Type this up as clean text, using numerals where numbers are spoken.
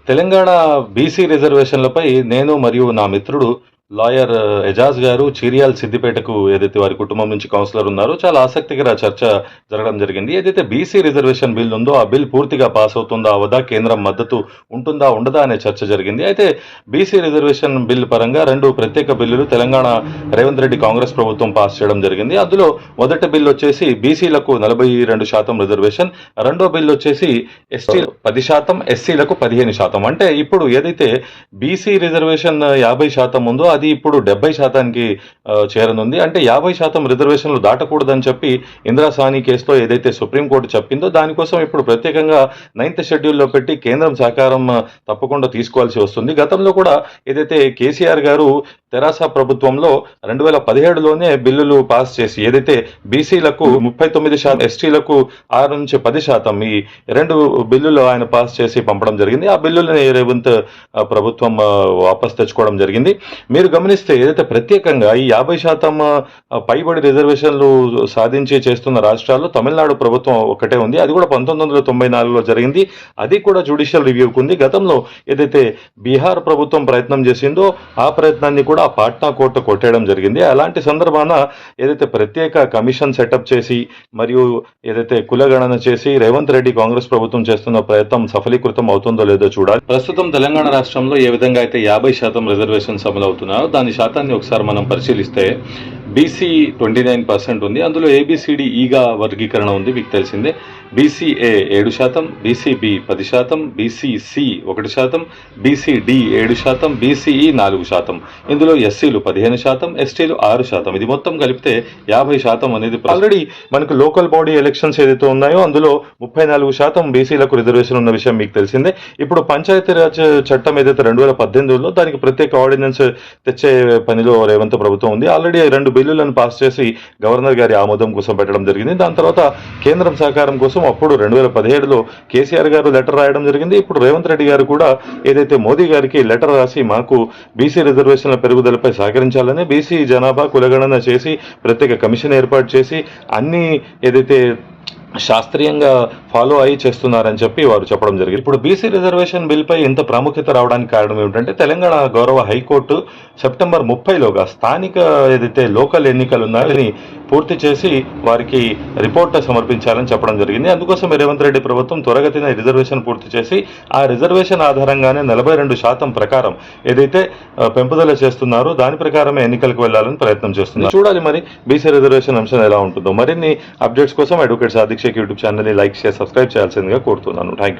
Telangana BC రిజర్వేషన్లపై నేను మరియు నా మిత్రుడు లాయర్ ఎజాజ్ గారు చీరియాల్ సిద్దిపేటకు ఏదైతే వారి కుటుంబం నుంచి కౌన్సిలర్ ఉన్నారో చాలా ఆసక్తికర చర్చ జరగడం జరిగింది. ఏదైతే బీసీ రిజర్వేషన్ బిల్ ఉందో ఆ బిల్ పూర్తిగా పాస్ అవుతుందా అవదా, కేంద్రం మద్దతు ఉంటుందా ఉండదా అనే చర్చ జరిగింది. అయితే బీసీ రిజర్వేషన్ బిల్ పరంగా రెండు ప్రత్యేక బిల్లులు తెలంగాణ రేవంత్ రెడ్డి కాంగ్రెస్ ప్రభుత్వం పాస్ చేయడం జరిగింది. అందులో మొదటి బిల్ వచ్చేసి బీసీలకు 42% రిజర్వేషన్, రెండో బిల్ వచ్చేసి ఎస్టీ 10%, ఎస్సీలకు 15%. అంటే ఇప్పుడు ఏదైతే బీసీ రిజర్వేషన్ 50% ఉందో అది ఇప్పుడు 70%కి చేరనుంది. అంటే 50% రిజర్వేషన్లు దాటకూడదని చెప్పి ఇందిరా సాహ్ని కేసులో ఏదైతే సుప్రీంకోర్టు చెప్పిందో దానికోసం ఇప్పుడు ప్రత్యేకంగా 9th షెడ్యూల్లో పెట్టి కేంద్రం సహకారం తప్పకుండా తీసుకోవాల్సి వస్తుంది. గతంలో కూడా ఏదైతే కేసీఆర్ గారు తెరాస ప్రభుత్వంలో 2017లోనే బిల్లులు పాస్ చేసి ఏదైతే బీసీలకు 39%, ఎస్టీలకు 6 నుంచి 10% ఈ రెండు బిల్లులు ఆయన పాస్ చేసి పంపడం జరిగింది. ఆ బిల్లులని రేవంత్ ప్రభుత్వం వాపస్ తెచ్చుకోవడం జరిగింది. మీరు గమనిస్తే ఏదైతే ప్రత్యేకంగా ఈ 50% పైబడి రిజర్వేషన్లు సాధించి చేస్తున్న రాష్ట్రాల్లో తమిళనాడు ప్రభుత్వం ఒకటే ఉంది. అది కూడా 1994లో జరిగింది. అది కూడా జ్యుడిషియల్ రివ్యూకు ఉంది. గతంలో ఏదైతే బీహార్ ప్రభుత్వం ప్రయత్నం చేసిందో ఆ ప్రయత్నాన్ని కూడా పాట్నా కోర్టు కొట్టేయడం జరిగింది. అలాంటి సందర్భాన ఏదైతే ప్రత్యేక కమిషన్ సెటప్ చేసి మరియు ఏదైతే కులగణన చేసి రేవంత్ రెడ్డి కాంగ్రెస్ ప్రభుత్వం చేస్తున్న ప్రయత్నం సఫలీకృతం అవుతుందో లేదో చూడాలి. ప్రస్తుతం తెలంగాణ రాష్ట్రంలో ఏ విధంగా అయితే 50% రిజర్వేషన్స్ అమలు అవుతున్నాయో దాని శాతాన్ని ఒకసారి మనం పరిశీలిస్తే బీసీ 29% ఉంది. అందులో ఏబిసిడి ఈగా వర్గీకరణ ఉంది, మీకు తెలిసిందే. BCA 7%, BCB 10%, BCC 1%, BCD 7%, BCE 4%. ఇందులో ఎస్సీలు 15%, ఎస్టీలు 6%. ఇది మొత్తం కలిపితే 50% అనేది ఆల్రెడీ మనకు లోకల్ బాడీ ఎలక్షన్స్ ఏదైతే ఉన్నాయో అందులో 34% బీసీలకు రిజర్వేషన్ ఉన్న విషయం మీకు తెలిసిందే. ఇప్పుడు పంచాయతీరాజ్ చట్టం ఏదైతే 2018లో దానికి ప్రత్యేక ఆర్డినెన్స్ తెచ్చే పనిలో రేవంత్ ప్రభుత్వం ఉంది. ఆల్రెడీ 2 బిల్లులను పాస్ చేసి గవర్నర్ గారి ఆమోదం కోసం పెట్టడం జరిగింది. దాని తర్వాత కేంద్రం సహకారం కోసం అప్పుడు 2017లో కేసీఆర్ గారు లెటర్ రాయడం జరిగింది. ఇప్పుడు రేవంత్ రెడ్డి గారు కూడా ఏదైతే మోదీ గారికి లెటర్ రాసి మాకు బీసీ రిజర్వేషన్ల పెరుగుదలపై సహకరించాలని బీసీ జనాభా కులగణన చేసి ప్రత్యేక కమిషన్ ఏర్పాటు చేసి అన్ని ఏదైతే శాస్త్రీయంగా ఫాలో అయ్యి చేస్తున్నారని చెప్పి వారు చెప్పడం జరిగింది. ఇప్పుడు బీసీ రిజర్వేషన్ బిల్పై ఇంత ప్రాముఖ్యత రావడానికి కారణం ఏమిటంటే తెలంగాణ గౌరవ హైకోర్టు సెప్టెంబర్ 30లోగా స్థానిక ఏదైతే లోకల్ ఎన్నికలు ఉన్నాయని పూర్తి చేసి వారికి రిపోర్ట్ సమర్పించాలని చెప్పడం జరిగింది. అందుకోసం రేవంత్ రెడ్డి ప్రభుత్వం త్వరగతిన రిజర్వేషన్ పూర్తి చేసి ఆ రిజర్వేషన్ ఆధారంగానే 42% ప్రకారం ఏదైతే పెంపుదల చేస్తున్నారో దాని ప్రకారమే ఎన్నికలకు వెళ్లాలని ప్రయత్నం చేస్తున్నారు. చూడాలి మరి బీసీ రిజర్వేషన్ అంశం ఎలా ఉంటుందో. మరిన్ని అప్డేట్స్ కోసం అడ్వకేట్ సాదిక్ షేక్ యూట్యూబ్ ఛానల్ని లైక్ చేసి సబ్స్క్రైబ్ చేయాల్సిందిగా కోరుతున్నాను. Thank you.